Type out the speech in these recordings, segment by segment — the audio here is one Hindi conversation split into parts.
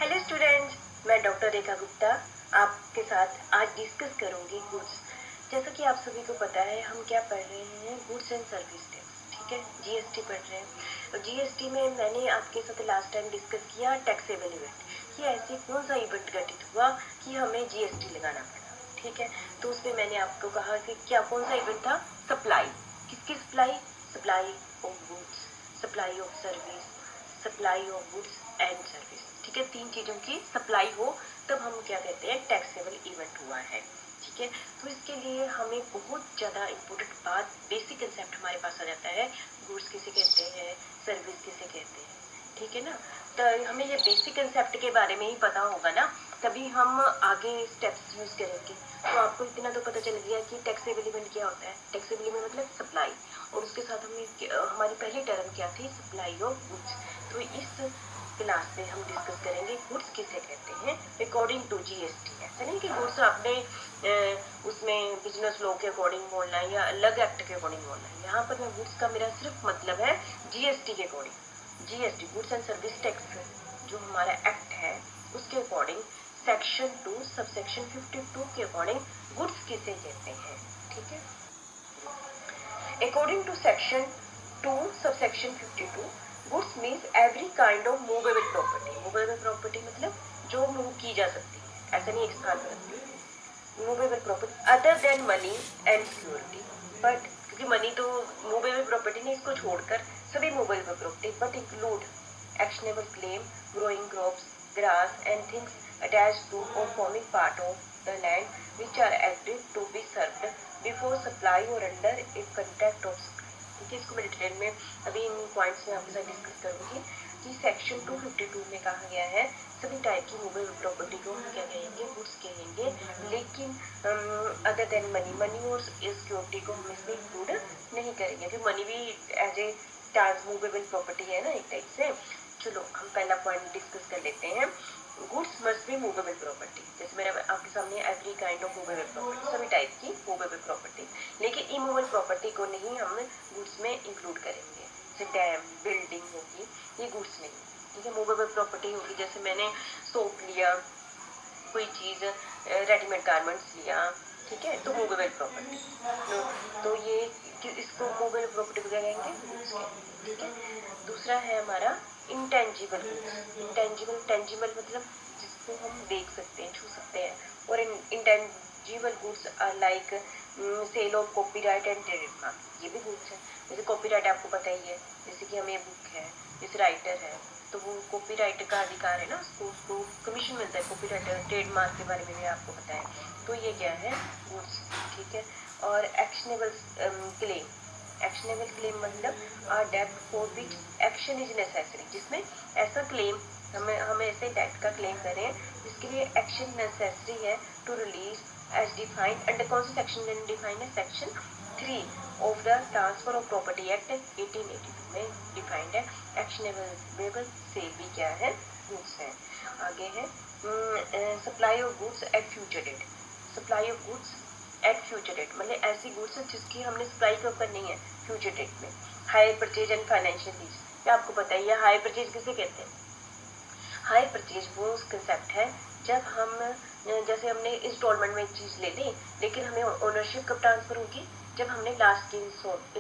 हेलो स्टूडेंट्स, मैं डॉक्टर रेखा गुप्ता आपके साथ आज डिस्कस करूंगी गुड्स। जैसा कि आप सभी को पता है, हम क्या पढ़ रहे हैं, गुड्स एंड सर्विस टैक्स। ठीक है, जीएसटी पढ़ रहे हैं। और जीएसटी में मैंने आपके साथ लास्ट टाइम डिस्कस किया टैक्सेबल इवेंट, कि ऐसे कौन सा इवेंट घटित हुआ कि हमें जीएसटी लगाना पड़ा। ठीक है, तो उसमें मैंने आपको कहा कि क्या कौन सा इवेंट था, सप्लाई। किसकी supply? Supply of goods, supply of service, supply of goods and service. ठीक है, तीन चीजों की सप्लाई हो तब हम क्या कहते हैं, टैक्सेबल इवेंट हुआ है। ठीक है, तो इसके लिए हमें बहुत ज्यादा इंपॉर्टेंट बात, बेसिक कंसेप्ट हमारे पास आ जाता है, गुड्स किसे कहते हैं, सर्विस किसे कहते हैं। ठीक है ना, तो हमें ये बेसिक कंसेप्ट के बारे में ही पता होगा ना, तभी हम आगे स्टेप्स यूज करेंगे। तो आपको इतना तो पता चल गया कि टैक्सेबल इवेंट क्या होता है। टैक्सेबल इवेंट मतलब सप्लाई, और उसके साथ हमें हमारी पहली टर्म क्या थी, सप्लाई ऑफ गुड्स। तो इस क्लास में हम डिस्कस करेंगे गुड्स किसे कहते हैं अकॉर्डिंग टू जीएसटी। ऐसा नहीं कि गुड्स आपने उसमें बिजनेस लॉ के अकॉर्डिंग बोलना है या अलग एक्ट के अकॉर्डिंग बोलना है। यहाँ पर मैं गुड्स का मेरा सिर्फ मतलब है जीएसटी के according. GST goods and service tax जो हमारा एक्ट है उसके अकॉर्डिंग, सेक्शन 2 सबसेक्शन 52 के अकॉर्डिंग गुड्स किसे कहते हैं। ठीक है, according to section 2 subsection 52, goods means every kind of movable property. Movable property मतलब जो मूव की जा सकती है, ऐसा नहीं एक स्थान पर रखती है। Movable property other than money and security, but क्योंकि मनी तो मूवेबल प्रॉपर्टी नहीं, इसको छोड़कर सभी movable property but include actionable claim, growing crops, grass and things attached to or forming part of the land which are agreed to be served before supply or under a contract of supply। ठीक है, इसको मैं डिटेल में अभी इन पॉइंट्स में आपके साथ डिस्कस करूंगी कि सेक्शन 252 में कहा गया है सभी टाइप की मूवेबल प्रॉपर्टी को हम क्या कहेंगे, गुड्स कहेंगे, लेकिन अदर देन मनी, मनी और सिक्योरिटी को हम इसमें इंक्लूड नहीं करेंगे, क्योंकि मनी भी एज ए ट्रांसमूवेबल प्रॉपर्टी है ना एक टाइप से। चलो हम पहला पॉइंट डिस्कस कर लेते हैं, goods must be movable property. जैसे मेरा आपके सामने every kind of movable property, सभी टाइप की मूवेबल प्रॉपर्टी, लेकिन इमूवेबल प्रॉपर्टी को नहीं हम गुड्स में इंक्लूड करेंगे। जैसे डैम, बिल्डिंग होगी, ये गुड्स नहीं। ठीक है, मूवेबल प्रॉपर्टी होगी, जैसे मैंने सोप लिया, कोई चीज रेडीमेड गारमेंट्स लिया, ठीक है, तो मूवेबल प्रॉपर्टी। तो ये इसको मूवेबल प्रॉपर्टी को क्या कहेंगे, गुड्स कहेंगे। ठीक है, दूसरा है हमारा इंटेंजिबल गुड्स। इंटेंजिबल, टेंजिबल मतलब जिसको हम देख सकते हैं, छू सकते हैं, और intangible goods like sale of copyright and trademark, ये भी गुड्स है। जैसे कॉपीराइट आपको पता ही है, जैसे कि हमें बुक है, जैसे राइटर है, तो वो कॉपीराइट का अधिकार है ना, उसको कमीशन मिलता है कॉपीराइट। ट्रेडमार्क के बारे में भी आपको पता है, तो ये क्या है, गुड्स। ठीक है, और एक्शनेबल क्लेम, एक्शनेबल क्लेम मतलब आ डेब्ट for which action is necessary, जिसमें ऐसा क्लेम हम ऐसे डेब्ट का क्लेम करें जिसके लिए एक्शन नेसेसरी है to release as defined under कौन सा सेक्शन डिफाइंड है, section 3 of the transfer of property act 1882 में डिफाइंड है। एक्शनेबल से भी क्या है, गुड्स है। आगे है supply of goods at future date. Supply of goods at future date मतलब ऐसी गुड्स जिसकी हमने सप्लाई कब करनी है, फ्यूचर डेट में। Hire purchase and financial lease, क्या आपको पता ही है हायर परचेज किसे कहते हैं। हायर परचेज वो कंसेप्ट है जब हम, जैसे हमने इंस्टॉलमेंट में चीज ले ली, लेकिन हमें ओनरशिप कब ट्रांसफर होगी, जब हमने लास्ट की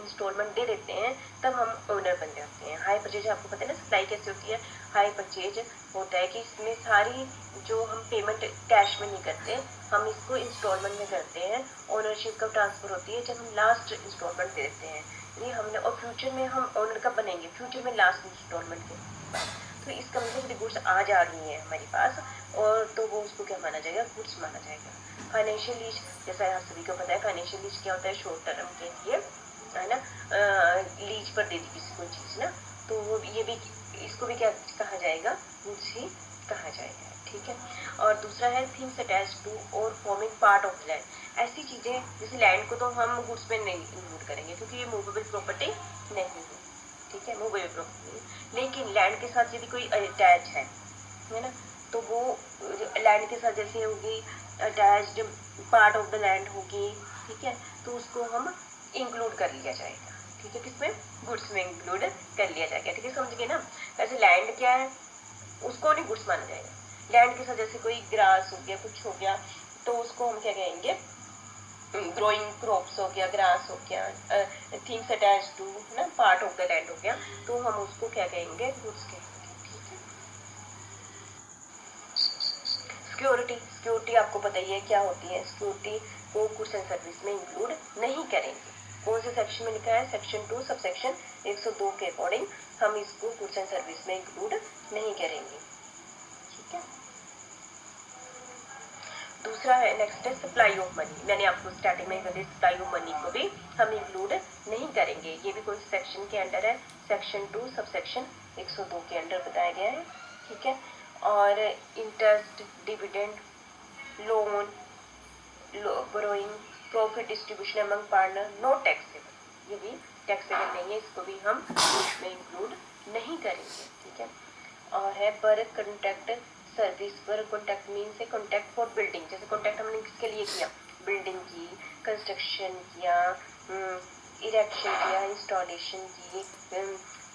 इंस्टॉलमेंट दे देते हैं तब हम ओनर बन जाते हैं। हायर परचेज आपको पता है ना सप्लाई कैसे होती है। हायर परचेज होता है कि इसमें सारी जो हम पेमेंट कैश में नहीं करते, हम इसको इंस्टॉलमेंट में करते हैं। ओनरशिप कब ट्रांसफर होती है, जब हम लास्ट इंस्टॉलमेंट दे देते हैं। ये हमने, और फ्यूचर में हम ओनर कब बनेंगे, फ्यूचर में लास्ट इंस्टॉलमेंट के बाद। तो इसका मतलब गुड्स आज आ गई है हमारे पास, और तो वो उसको क्या माना जाएगा, गुड्स माना जाएगा। फाइनेंशियल लीज, जैसा आप सभी को पता है फाइनेंशियल लीज क्या होता है, शॉर्ट टर्म के लिए है ना, लीज पर दे दी किसी को चीज ना, तो वो ये भी, इसको भी क्या कहा जाएगा, गुड्स ही कहा जाएगा। ठीक है, और दूसरा है थिंग्स अटैच टू और फॉर्मिंग पार्ट ऑफ लैंड। ऐसी चीजें जैसे लैंड को तो हम गुड्स में नहीं इंक्लूड करेंगे क्योंकि ये मूवेबल प्रॉपर्टी नहीं है। ठीक है, मूवेबल प्रॉपर्टी, लेकिन लैंड के साथ यदि कोई अटैच है ना, तो वो लैंड के साथ जैसे होगी attached part of the land होगी, ठीक है, तो उसको हम इंक्लूड कर लिया जाएगा। ठीक है, किसमें, गुड्स में इंक्लूड कर लिया जाएगा। ठीक है, समझ गए ना। वैसे लैंड क्या है, उसको नहीं गुड्स माना जाएगा, लैंड के साथ जैसे कोई ग्रास हो गया, कुछ हो गया, तो उसको हम क्या कहेंगे, ग्रोइंग क्रॉप्स हो गया, ग्रास हो गया, थिंग्स अटैच टू, है ना, पार्ट ऑफ द लैंड हो गया, तो हम उसको क्या कहेंगे, गुड्स कहेंगे। ठीक है। सिक्योरिटी, सिक्योरिटी आपको पता ही है क्या होती है। सिक्योरिटी को गुड्स एंड सर्विस में इंक्लूड नहीं करेंगे। कौन से सेक्शन में लिखा है, सेक्शन 2 सब सेक्शन 102 के अकॉर्डिंग हम इसको गुड्स एंड सर्विस में इंक्लूड नहीं करेंगे। ठीक है। दूसरा है, नेक्स्ट है सप्लाई ऑफ मनी। मैंने आपको स्टार्टिंग में कहा सप्लाई ऑफ मनी को भी हम इंक्लूड नहीं करेंगे। ये भी कौन से सेक्शन के अंडर है, सेक्शन 2 सब सेक्शन 102 के अंडर बताया गया है। ठीक है। और interest, dividend, loan, borrowing, profit distribution among partner, not taxable, ये भी टैक्सेबल नहीं है, इसको भी हम इसमें इंक्लूड नहीं करेंगे। ठीक है। और है work contract service. Work contract mean से कॉन्ट्रैक्ट फॉर बिल्डिंग, जैसे कॉन्ट्रैक्ट हमने किसके लिए किया, बिल्डिंग की, कंस्ट्रक्शन किया, इरेक्शन किया, इंस्टॉलेशन की,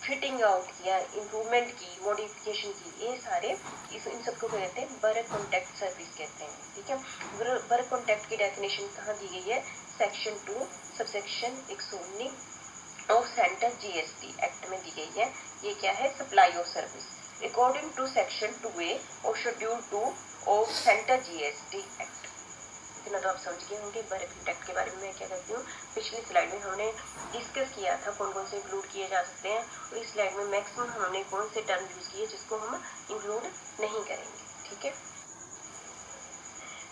फिटिंग आउट किया, इम्प्रूवमेंट की, मॉडिफिकेशन की, ये सारे इन सबको कहते हैं वर्क कॉन्ट्रैक्ट सर्विस कहते हैं। ठीक है। वर्क कॉन्ट्रैक्ट की डेफिनेशन कहाँ दी गई है, section 2 subsection 119 of centre GST act में दी गई है। ये क्या है, supply of service according to section 2A और schedule 2 of centre GST act. इतना तो आप समझ गए होंगे। वर्क कॉन्ट्रैक्ट के बारे में मैं क्या करती हूँ, पिछली स्लाइड में हमने डिस्कस किया था कौन कौन से इंक्लूड किए जा सकते हैं, और इस स्लाइड में मैक्सिमम हमने कौन से टर्म यूज किए जिसको हम इंक्लूड नहीं करेंगे। ठीक है।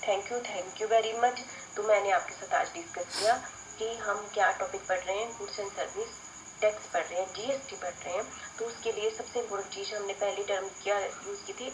Thank you very much. तो मैंने आपके साथ आज डिस्कस किया कि हम क्या टॉपिक पढ़ रहे हैं, गुड्स एंड सर्विस टैक्स पढ़ रहे हैं, जीएसटी पढ़ रहे हैं। तो उसके लिए सबसे इम्पोर्टेंट चीज़ हमने पहली टर्म क्या यूज़ की थी,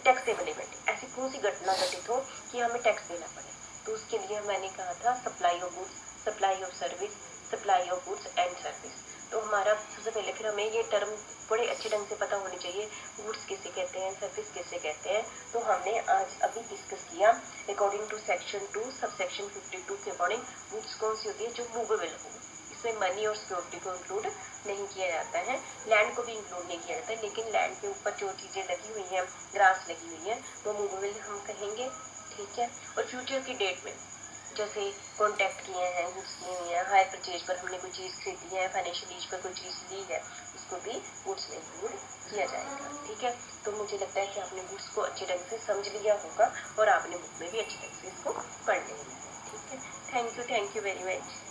टैक्सेबल इवेंट। ऐसी कौन सी घटना घटित हो कि हमें टैक्स देना पड़े, तो उसके लिए मैंने कहा था supply of goods, supply of service, supply of goods and service. तो हमारा सबसे पहले फिर हमें ये टर्म बड़े अच्छे ढंग से पता होनी चाहिए, गुड्स किसे कहते हैं, सर्विस किसे कहते हैं। तो हमने आज अभी डिस्कस किया according to section 2 sub section 52 के अकॉर्डिंग गुड्स कौन सी होती है, जो मूवेबल हो। इसमें मनी और सिक्योरिटी को इंक्लूड नहीं किया जाता है, लैंड को भी इंक्लूड नहीं किया जाता है, लेकिन लैंड के ऊपर जो चीज़ें लगी हुई हैं, ग्रास लगी हुई है, वो मूवेबल हम कहेंगे। ठीक है। और फ्यूचर की डेट में जैसे कॉन्टैक्ट किए हैं, गुड्स किए हुए हैं, हायर परचेज पर हमने कोई चीज़ खरीदी है, फाइनेंशियल लीज पर कोई चीज़ ली है, उसको भी गुड्स में इंक्लूड किया जाएगा। ठीक है। तो मुझे लगता है कि आपने गुड्स को अच्छे ढंग से समझ लिया होगा और आपने बुक में भी अच्छे ढंग से इसको पढ़ लिया है। ठीक है। Thank you very much.